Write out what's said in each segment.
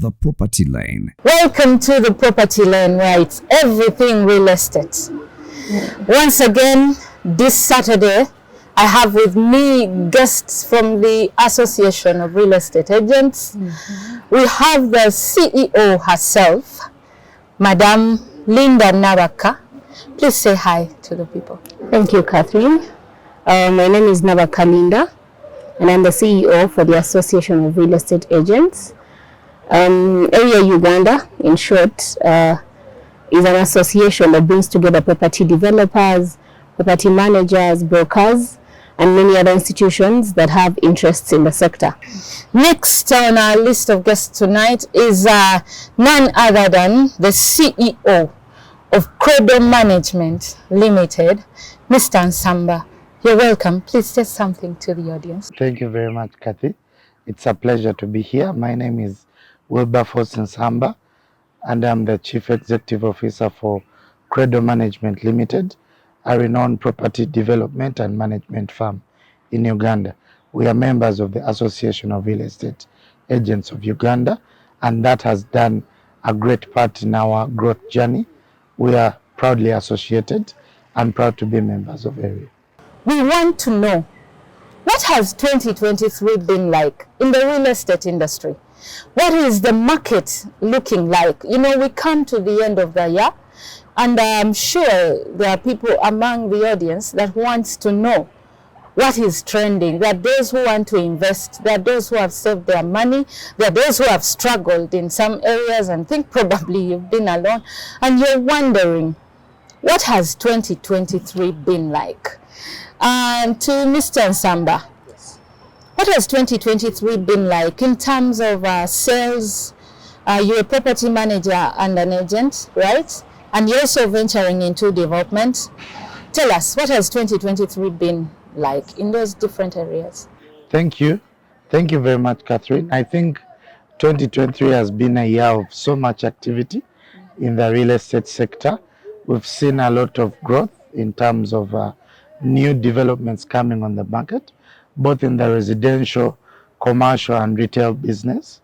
The Property Lane. Welcome to the Property Lane, where it's everything real estate. Once again, this Saturday, I have with me guests from the Association of Real Estate Agents. We have the CEO herself, Madam Linda Nabaka. Please say hi to the people. Thank you, Catherine. My name is Nabaka Linda, and I'm the CEO for the Association of Real Estate Agents. Area Uganda, in short, is an association that brings together property developers, property managers, brokers, and many other institutions that have interests in the sector. Next on our list of guests tonight is none other than the CEO of Credo Management Limited, Mr. Nsamba. You're welcome. Please say something to the audience. Thank you very much, Kathy. It's a pleasure to be here. My name is Wilberforce Nsamba, and I'm the Chief Executive Officer for Credo Management Limited, a renowned property development and management firm in Uganda. We are members of the Association of Real Estate Agents of Uganda, and that has done a great part in our growth journey. We are proudly associated and proud to be members of AREA. We want to know, what has 2023 been like in the real estate industry? What is the market looking like? You know, we come to the end of the year, and I'm sure there are people among the audience that wants to know what is trending. There are those who want to invest. There are those who have saved their money. There are those who have struggled in some areas and think probably you've been alone. And you're wondering, what has 2023 been like? And to Mr. Nsamba, what has 2023 been like in terms of sales? You're a property manager and an agent, right? And you're also venturing into development. Tell us, what has 2023 been like in those different areas? Thank you. Thank you very much, Catherine. I think 2023 has been a year of so much activity in the real estate sector. We've seen a lot of growth in terms of new developments coming on the market, both in the residential, commercial, and retail business.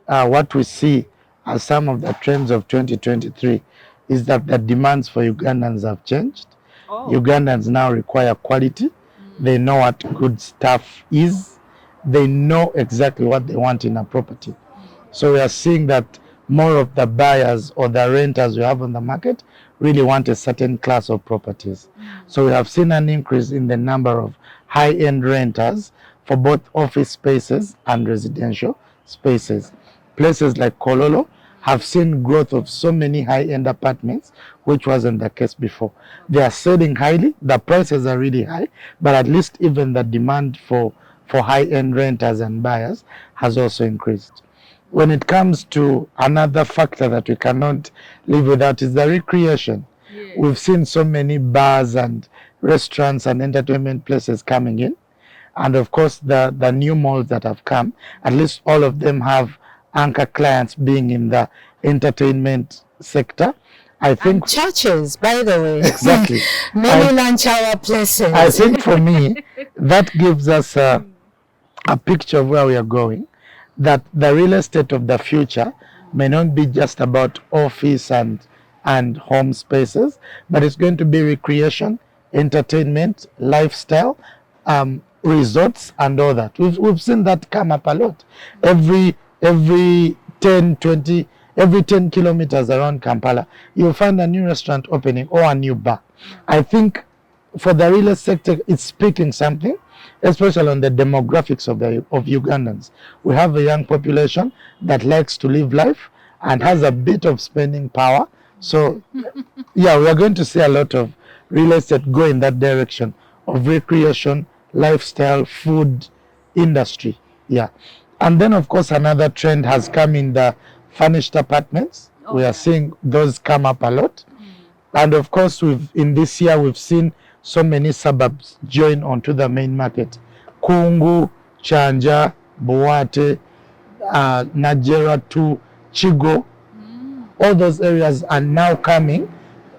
What we see as some of the trends of 2023 is that the demands for Ugandans have changed. Ugandans now require quality. They know what good stuff is. They know exactly what they want in a property. So we are seeing that more of the buyers or the renters we have on the market really want a certain class of properties. So we have seen an increase in the number of high-end renters for both office spaces and residential spaces. Places like Kololo have seen growth of so many high-end apartments, which wasn't the case before. They are selling highly, the prices are really high, but at least even the demand for high-end renters and buyers has also increased. When it comes to another factor that we cannot live without is the recreation. Yeah. We've seen so many bars and restaurants and entertainment places coming in. And of course, the new malls that have come, at least all of them have anchor clients being in the entertainment sector. I think and churches, by the way. Exactly. Many lunch hour places. I think for me, that gives us a picture of where we are going. That the real estate of the future may not be just about office and home spaces, but it's going to be recreation, entertainment, lifestyle, resorts, and all that. We've seen that come up a lot. Every 10 kilometers around Kampala, you'll find a new restaurant opening or a new bar. I think for the real estate sector, it's speaking something, especially on the demographics of Ugandans. We have a young population that likes to live life and has a bit of spending power. So, yeah, we are going to see a lot of real estate go in that direction of recreation, lifestyle, food industry. Yeah. And then, of course, another trend has come in the furnished apartments. We are seeing those come up a lot. And of course, in this year, we've seen so many suburbs join onto the main market. Kungu, Chanja, Buwate, Najera to Chigo. All those areas are now coming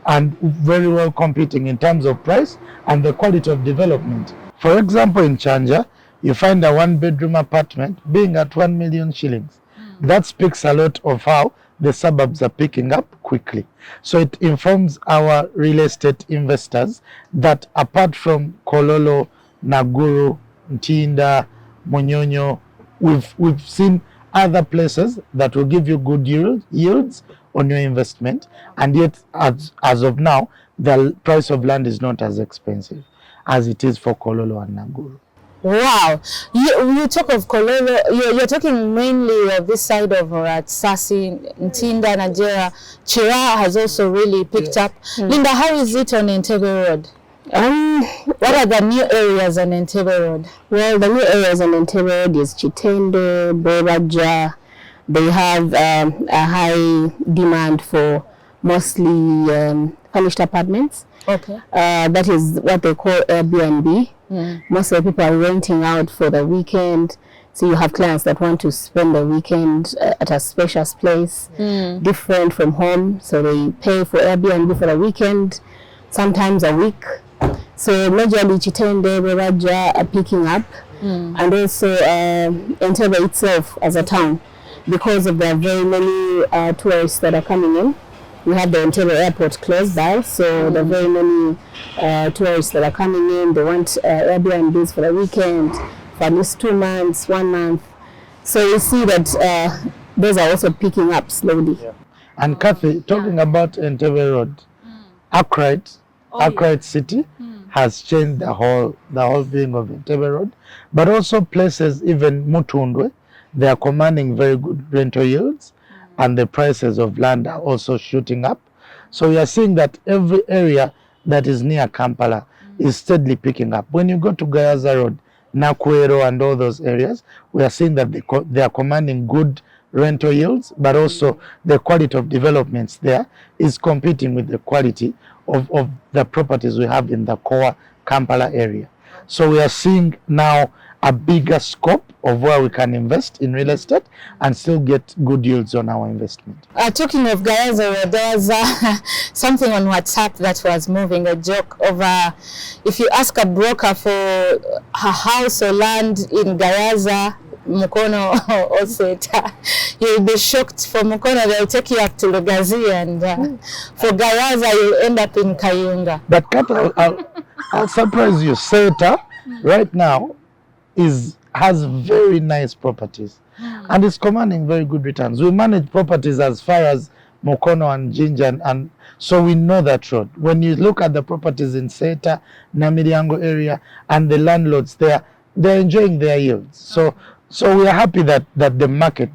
and very well competing in terms of price and the quality of development. For example, in Chanja, you find a one-bedroom apartment being at 1 million shillings. That speaks a lot of how the suburbs are picking up quickly. So it informs our real estate investors that apart from Kololo, Naguru, Ntinda, Munyonyo, we've seen other places that will give you good yields on your investment, and yet as of now the price of land is not as expensive as it is for Kololo and Naguru. Wow, you talk of Kololo, you're talking mainly of this side of Sasi, Ntinda, Nigeria. Chira has also really picked up. Linda, how is it on Entebbe Road? What are the new areas on Entebbe Road? Well, the new areas on Entebbe Road is Chitende, Boraja. They have a high demand for mostly furnished apartments. Okay. That is what they call Airbnb. Most of the people are renting out for the weekend. So you have clients that want to spend the weekend at a spacious place, different from home. So they pay for Airbnb for the weekend, sometimes a week. So majorly Chitende, Boraja are picking up. And also Entebbe itself as a town, because of the very many tourists that are coming in. We have the Entebbe airport close by, so the very many tourists that are coming in, they want Airbnbs for the weekend, for at least 2 months, 1 month. So you see that those are also picking up slowly. Yeah. And Kathy, talking about Entebbe Road, Arkwright City has changed the whole thing of Entebbe Road, but also places, even Mutundwe, they are commanding very good rental yields, and the prices of land are also shooting up. So we are seeing that every area that is near Kampala is steadily picking up. When you go to Gayaza Road, Nakwero and all those areas, we are seeing that they are commanding good rental yields, but also the quality of developments there is competing with the quality of the properties we have in the core Kampala area. So we are seeing now a bigger scope of where we can invest in real estate and still get good yields on our investment. Talking of Gayaza, there was something on WhatsApp that was moving, a joke over if you ask a broker for a house or land in Gayaza, Mukono or Seta, you'll be shocked. For Mukono, they'll take you up to Lugazi, and for Gayaza, you'll end up in Kayunga. But Kat, I'll surprise you. Seta right now has very nice properties and is commanding very good returns. We manage properties as far as Mukono and Jinja, and so we know that road. When you look at the properties in Seta, Namiriango area, and the landlords there, they're enjoying their yields. So we are happy that the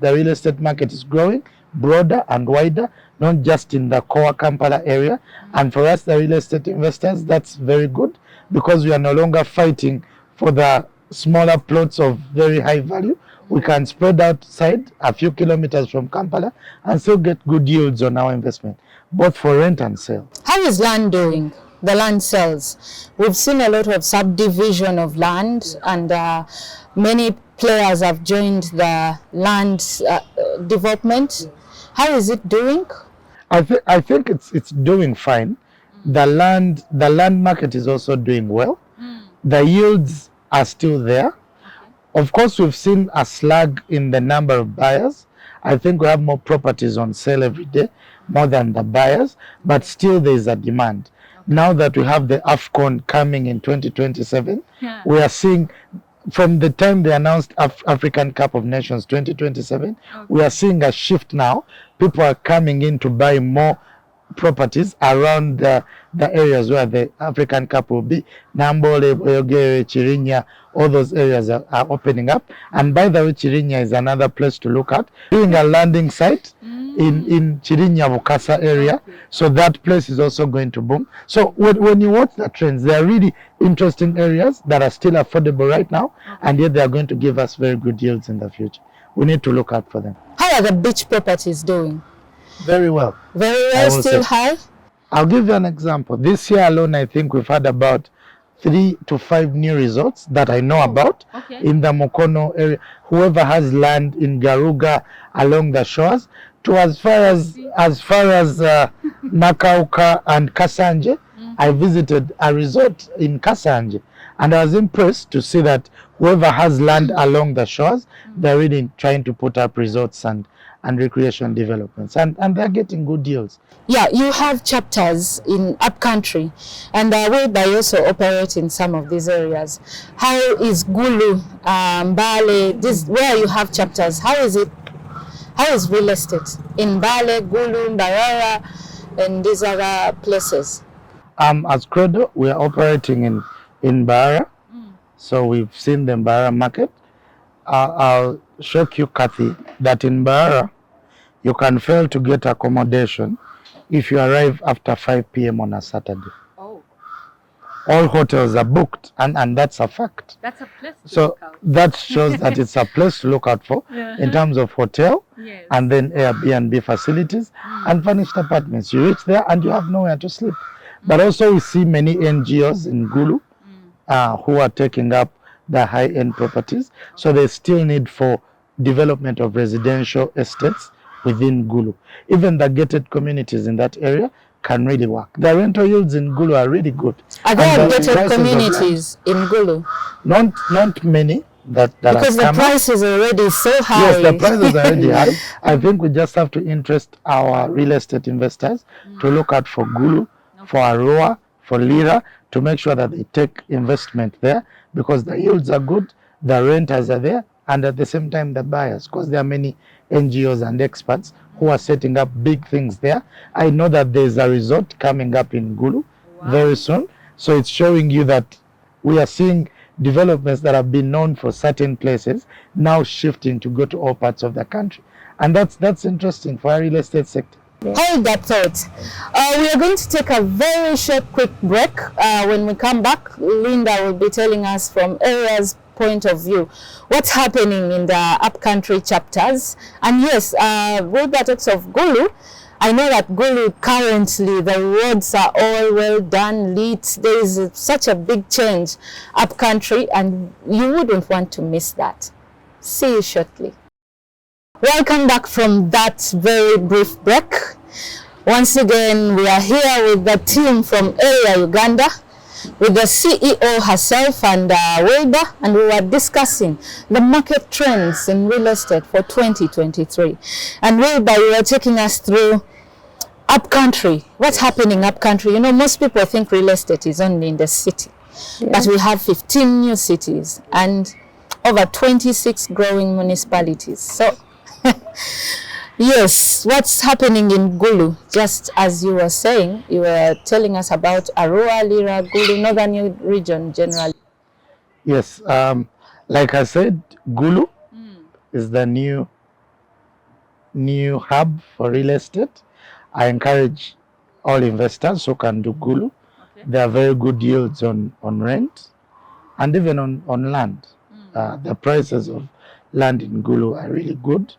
real estate market is growing broader and wider, not just in the core Kampala area. And for us, the real estate investors, that's very good, because we are no longer fighting for the smaller plots of very high value. We can spread outside a few kilometers from Kampala and still get good yields on our investment, both for rent and sale. How is land doing? The land sales. We've seen a lot of subdivision of land, and many players have joined the land development. How is it doing? I think it's doing fine. The land market is also doing well. The yields are still there. Of course, we've seen a slug in the number of buyers. I think we have more properties on sale every day, more than the buyers, but still there is a demand. Now that we have the AFCON coming in 2027, we are seeing, from the time they announced African Cup of Nations 2027, we are seeing a shift now. People are coming in to buy more properties around the areas where the African Cup will be. Nambole, Oyogere, Chirinya, all those areas are opening up. And by the way, Chirinya is another place to look at. Doing a landing site in Chirinya, Bukasa area. So that place is also going to boom. So when you watch the trends, they are really interesting areas that are still affordable right now, and yet they are going to give us very good yields in the future. We need to look out for them. How are the beach properties doing? Very well. Very well, still high? I'll give you an example. This year alone, I think we've had about 3 to 5 new resorts that I know about in the Mukono area. Whoever has land in Garuga along the shores, to as far as Nakauka and Kasanje. I visited a resort in Kasanje, and I was impressed to see that whoever has land along the shores, they're really trying to put up resorts and and recreation developments, and they're getting good deals. Yeah, you have chapters in upcountry, and Wilbur also operate in some of these areas. How is Gulu, Mbale, this where you have chapters? How is it? How is real estate in Mbale, Gulu, Mbarara, and these other places? As Credo, we are operating in Mbarara, so we've seen the Mbarara market. I'll shock you, Kathy, that in Mbarara, you can fail to get accommodation if you arrive after 5 p.m. on a Saturday. Oh, All hotels are booked, and that's a fact. that's a place to So look out. that shows that it's a place to look out for in terms of hotel, Yes. and then Airbnb facilities and furnished apartments. You reach there and you have nowhere to sleep. But also we see many NGOs in Gulu who are taking up the high-end properties. So there's still need for development of residential estates within Gulu. Even the gated communities in that area can really work. The rental yields in Gulu are really good. Are And there the gated prices of communities in Gulu? land, not many that Because have the come up. price is already so high. Yes, the prices are already high. I think we just have to interest our real estate investors to look out for Gulu, for Aroa, for Lira, to make sure that they take investment there, because the yields are good, the renters are there, and at the same time the buyers, because there are many NGOs and experts who are setting up big things there. I know that there's a resort coming up in Gulu very soon, so it's showing you that we are seeing developments that have been known for certain places now shifting to go to all parts of the country, and that's interesting for our real estate sector. Hold that thought. We are going to take a very short, quick break. When we come back, Linda will be telling us from areas point of view what's happening in the upcountry chapters. And yes, Wilbur talks of Gulu. I know that Gulu currently the roads are all well done, lit. There is such a big change upcountry, and you wouldn't want to miss that. See you shortly. Welcome back from that very brief break. Once again, we are here with the team from Area Uganda, with the CEO herself and Wilbur, and we were discussing the market trends in real estate for 2023. And Wilbur, you were taking us through upcountry. What's happening upcountry? You know, most people think real estate is only in the city, but we have 15 new cities and over 26 growing municipalities. So yes, what's happening in Gulu? Just as you were saying, you were telling us about Aroa, Lira, Gulu, northern region generally. Yes, like I said, Gulu is the new hub for real estate. I encourage all investors who can do Gulu. There are very good yields on rent and even on land. The prices of land in Gulu are really good.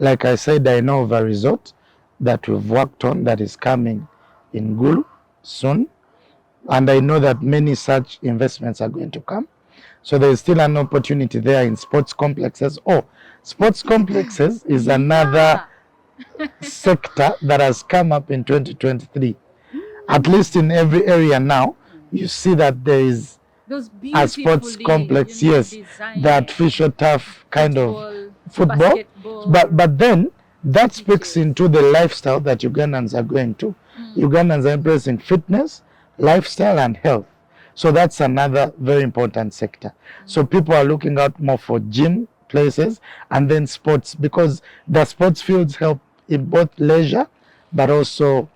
Like I said, I know of a resort that we've worked on that is coming in Gulu soon. And I know that many such investments are going to come. So there is still an opportunity there in sports complexes. Oh, sports complexes is another sector that has come up in 2023. At least in every area now, you see that there is a sports complex, yes, the artificial turf kind of football. But then that speaks into the lifestyle that Ugandans are going to. Ugandans are embracing fitness, lifestyle, and health. So that's another very important sector. So people are looking out more for gym places and then sports, because the sports fields help in both leisure but also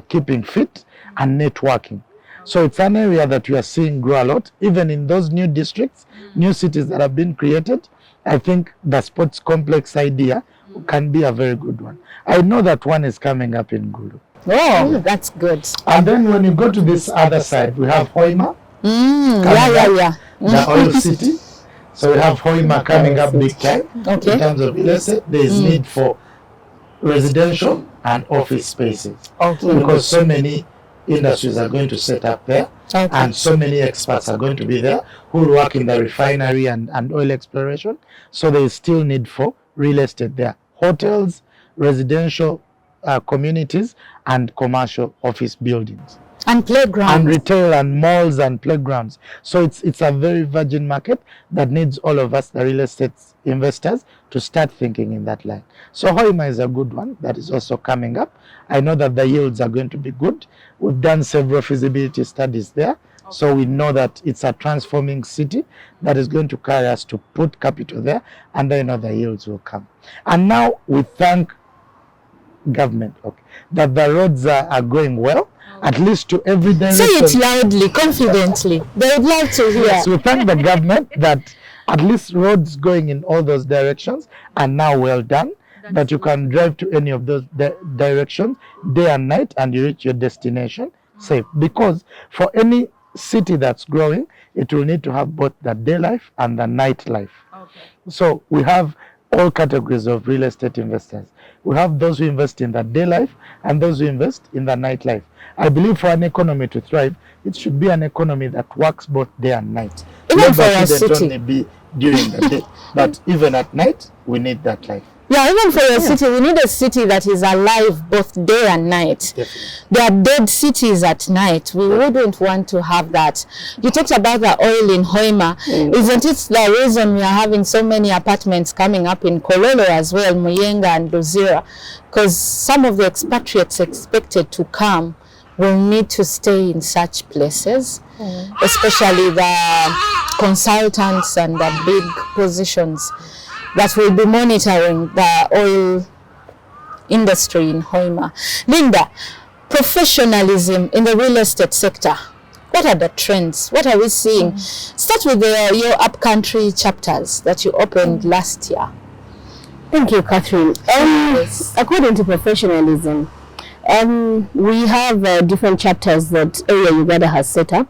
keeping fit and networking. So it's an area that we are seeing grow a lot, even in those new districts, new cities that have been created. I think the sports complex idea can be a very good one. I know that one is coming up in Gulu. Oh, that's good. And then when you go to this other side, we have Hoima. Yeah. The oil city. So we have Hoima coming up big time. Okay. In terms of real estate, there is need for residential and office spaces. Okay. Because so many industries are going to set up there, and so many experts are going to be there who will work in the refinery and oil exploration. So there is still need for real estate there. Hotels, residential communities, and commercial office buildings. And playgrounds. And retail and malls and playgrounds. So it's a very virgin market that needs all of us, the real estate investors, to start thinking in that line. So Hoima is a good one that is also coming up. I know that the yields are going to be good. We've done several feasibility studies there. So we know that it's a transforming city that is going to carry us to put capital there, and I know the yields will come. And now we thank government, that the roads are going well, at least to every direction. Say it loudly, confidently. They would like to hear. Yes, we thank the government that at least roads going in all those directions are now well done, that you can drive to any of those directions day and night and you reach your destination safe. Because for any city that's growing, it will need to have both the day life and the night life. So we have all categories of real estate investors. We have those who invest in the day life and those who invest in the night life. I believe for an economy to thrive, it should be an economy that works both day and night. Even for a shouldn't city. only be during the day, but even at night, we need that life. Yeah, even for a city, we need a city that is alive both day and night. Definitely. There are dead cities at night. We wouldn't want to have that. You talked about the oil in Hoima. Isn't it the reason we are having so many apartments coming up in Kololo as well, Muyenga and Luzira? Because some of the expatriates expected to come will need to stay in such places, especially the consultants and the big positions that will be monitoring the oil industry in Hoima. Linda, professionalism in the real estate sector. What are the trends? What are we seeing? Start with your upcountry chapters that you opened last year. Thank you, Catherine. According to professionalism, we have different chapters that Area Uganda has set up.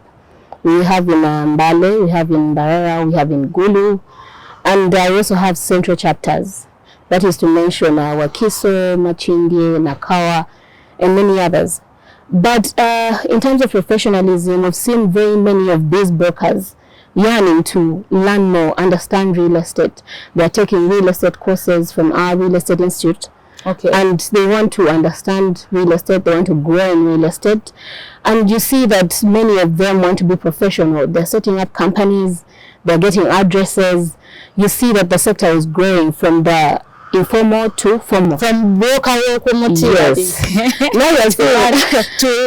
We have in Mbale, we have in Barara, we have in Gulu, and we also have central chapters. That is to mention Wakiso, Machindi, Nakawa, and many others. But in terms of professionalism, we've seen very many of these brokers yearning to learn more, understand real estate. They're taking real estate courses from our real estate institute. Okay. And they want to understand real estate, they want to grow in real estate. And you see that many of them want to be professional. They're setting up companies, they're getting addresses. You see that the sector is growing from the informal to formal. From broker Yes. Now you're saying to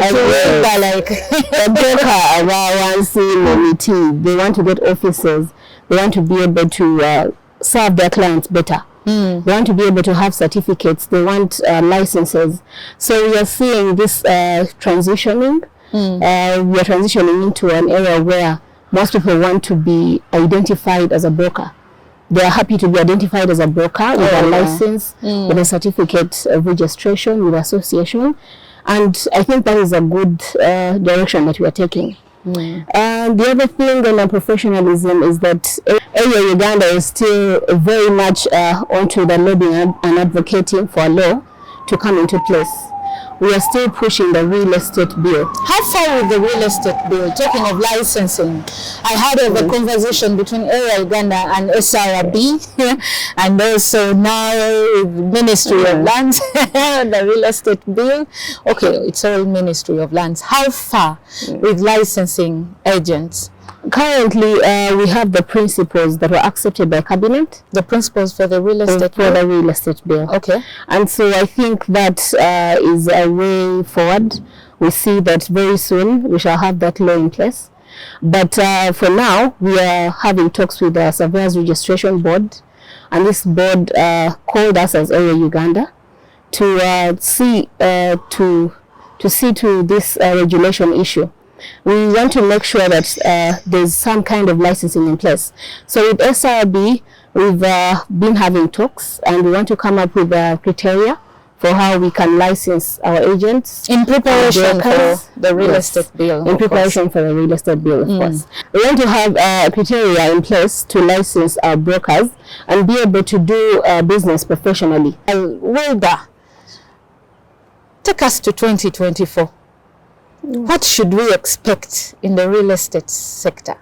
like a broker around seeing meeting. They want to get offices. They want to be able to serve their clients better. They want to be able to have certificates. They want licenses. So we are seeing this transitioning. We are transitioning into an area where most people want to be identified as a broker. They are happy to be identified as a broker with a license, with a certificate of registration, with association. And I think that is a good direction that we are taking. And the other thing in professionalism is that Area Uganda is still very much onto the lobbying and advocating for a law to come into place. We are still pushing the real estate bill. How far with the real estate bill? Talking of licensing, I had a conversation between Area Uganda and SRB, and also now Ministry of Lands, the real estate bill. Okay, it's all Ministry of Lands. How far with licensing agents? Currently, we have the principles that were accepted by Cabinet. The principles for the real estate bill? For the real estate bill. Okay. And so I think that is a way forward. We see that very soon we shall have that law in place. But for now, we are having talks with the Surveyors Registration Board. And this board called us as Area Uganda to see to this regulation issue. We want to make sure that there's some kind of licensing in place. So with SRB, we've been having talks, and we want to come up with criteria for how we can license our agents. In preparation for the real estate bill. In preparation for the real estate bill, of course. We want to have criteria in place to license our brokers and be able to do business professionally. Wilda, take us to 2024. What should we expect in the real estate sector?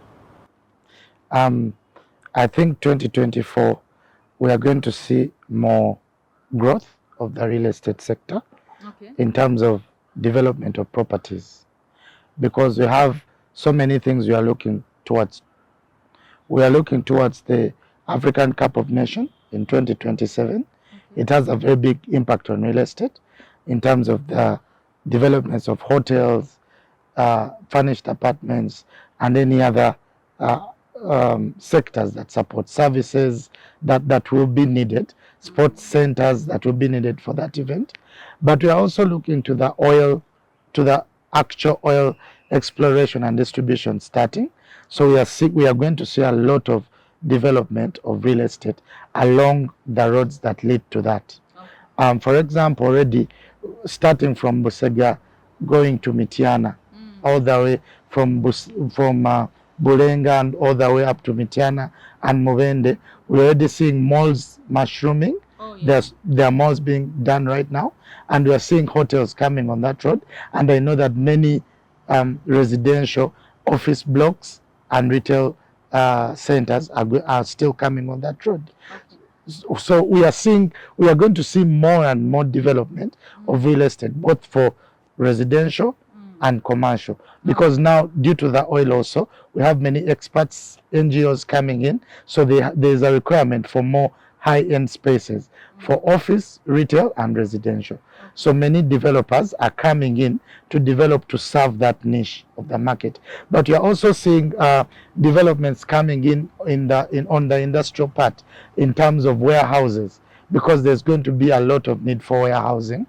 I think 2024, we are going to see more growth of the real estate sector in terms of development of properties. because we have so many things we are looking towards. We are looking towards the African Cup of Nations in 2027. Okay. It has a very big impact on real estate in terms of the developments of hotels, furnished apartments, and any other sectors that support services that will be needed, sports centers that will be needed for that event. But we are also looking to the actual oil exploration and distribution starting. So we are going to see a lot of development of real estate along the roads that lead to that. Okay. For example, already starting from Busega, going to Mitiana, all the way from Bulenga and all the way up to Mitiana and Movende, we're already seeing malls mushrooming. Oh, yeah. There are malls being done right now, and we are seeing hotels coming on that road. And I know that many residential office blocks and retail centers are still coming on that road. Okay. So we are going to see more and more development of real estate, both for residential and commercial, because now due to the oil also, we have many experts, NGOs coming in, so there's a requirement for more high-end spaces for office, retail, and residential. So many developers are coming in to develop to serve that niche of the market. But you're also seeing developments coming in on the industrial part in terms of warehouses, because there's going to be a lot of need for warehousing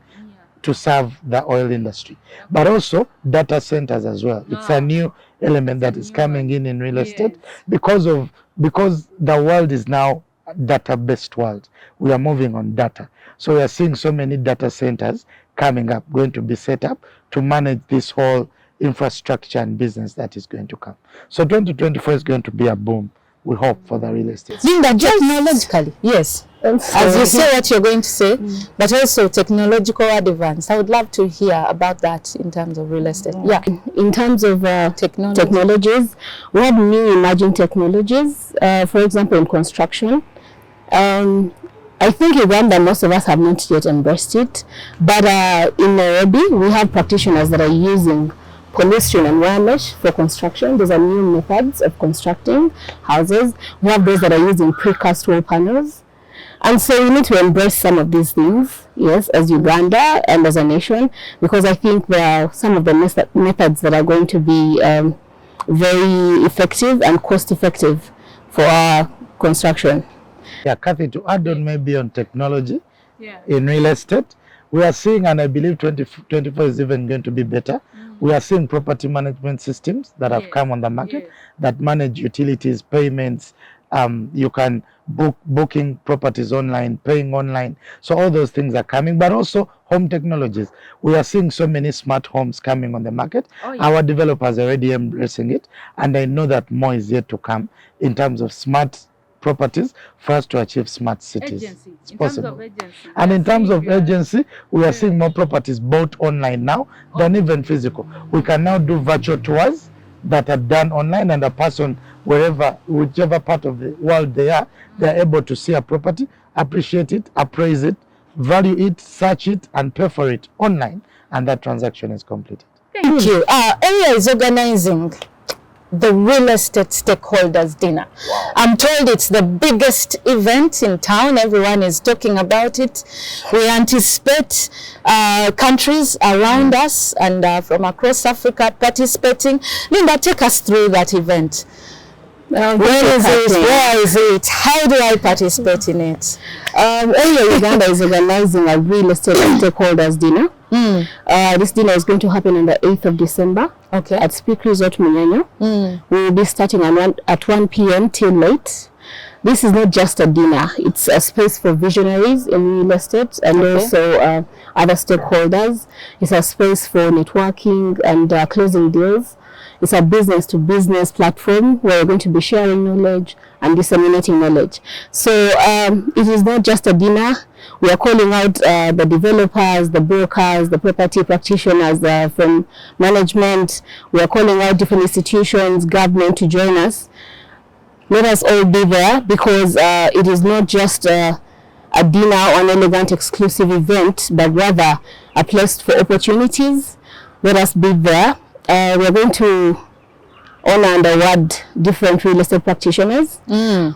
to serve the oil industry, but also data centers as well. It's a new element that is coming in real estate, because the world is now a data-based world. We are moving on data. So we are seeing so many data centers coming up, going to be set up to manage this whole infrastructure and business that is going to come. So 2024 is going to be a boom, we hope, for the real estate. Linda, technologically, yes. As you say what you're going to say, but also technological advance. I would love to hear about that in terms of real estate. Yeah. In terms of technologies, we have new emerging technologies, for example, in construction. I think Uganda, most of us have not yet embraced it, but in Nairobi, we have practitioners that are using polystyrene and wire mesh for construction. Those are new methods of constructing houses. We have those that are using precast wall panels. And so we need to embrace some of these things, yes, as Uganda and as a nation, because I think there are some of the methods that are going to be very effective and cost effective for our construction. Yeah, Kathy, to add on maybe on technology in real estate, we are seeing, and I believe 2024 is even going to be better, we are seeing property management systems that have come on the market that manage utilities, payments. You can booking properties online, paying online. So all those things are coming, but also home technologies. We are seeing so many smart homes coming on the market. Our developers are already embracing it, and I know that more is yet to come in terms of smart properties for us to achieve smart cities. It's possible. And in terms of agency, we are seeing more properties bought online now than even physical. We can now do virtual tours that are done online, and a person, whichever part of the world they are able to see a property, appreciate it, appraise it, value it, search it, and pay for it online, and that transaction is completed. Thank you. Area is organizing the real estate stakeholders dinner. Wow. I'm told it's the biggest event in town. Everyone is talking about it. We anticipate countries around us and from across Africa participating. Linda, take us through that event. Where is it? Where is it? How do I participate in it? Uganda is organizing a real estate stakeholders dinner. This dinner is going to happen on the 8th of December at Speak Resort Munyenyo. We will be starting at 1 p.m. till late. This is not just a dinner, it's a space for visionaries in real estate and also other stakeholders. It's a space for networking and closing deals. It's a business-to-business platform where we're going to be sharing knowledge and disseminating knowledge. So it is not just a dinner. We are calling out the developers, the brokers, the property practitioners from management. We are calling out different institutions, government to join us. Let us all be there, because it is not just a dinner or an elegant exclusive event, but rather a place for opportunities. Let us be there. we're going to honor and award different real estate practitioners. Are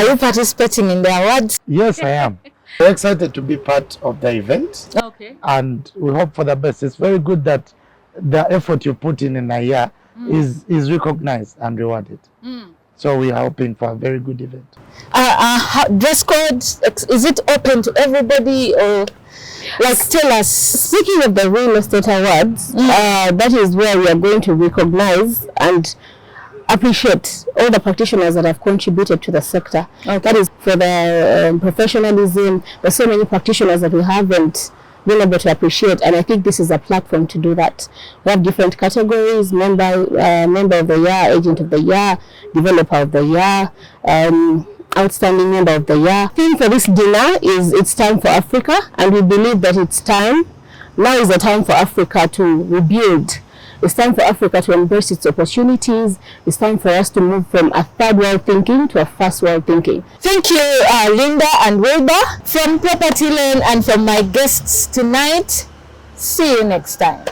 you participating in the awards? Yes, I am. We're excited to be part of the event. Okay. And we hope for the best. It's very good that the effort you put in a year is recognized and rewarded. So we are hoping for a very good event. Dress code, is it open to everybody, or tell us? Speaking of the real estate awards, that is where we are going to recognize and appreciate all the practitioners that have contributed to the sector. Okay. That is for the professionalism. There's so many practitioners that we haven't been able to appreciate, and I think this is a platform to do that. We have different categories: member of the year, agent of the year, developer of the year, outstanding member of the year. The theme for this dinner is "It's time for Africa," and we believe that it's time. Now is the time for Africa to rebuild. It's time for Africa to embrace its opportunities. It's time for us to move from a third world thinking to a first world thinking. Thank you, Linda and Wilbur from Property Lane, and from my guests tonight. See you next time.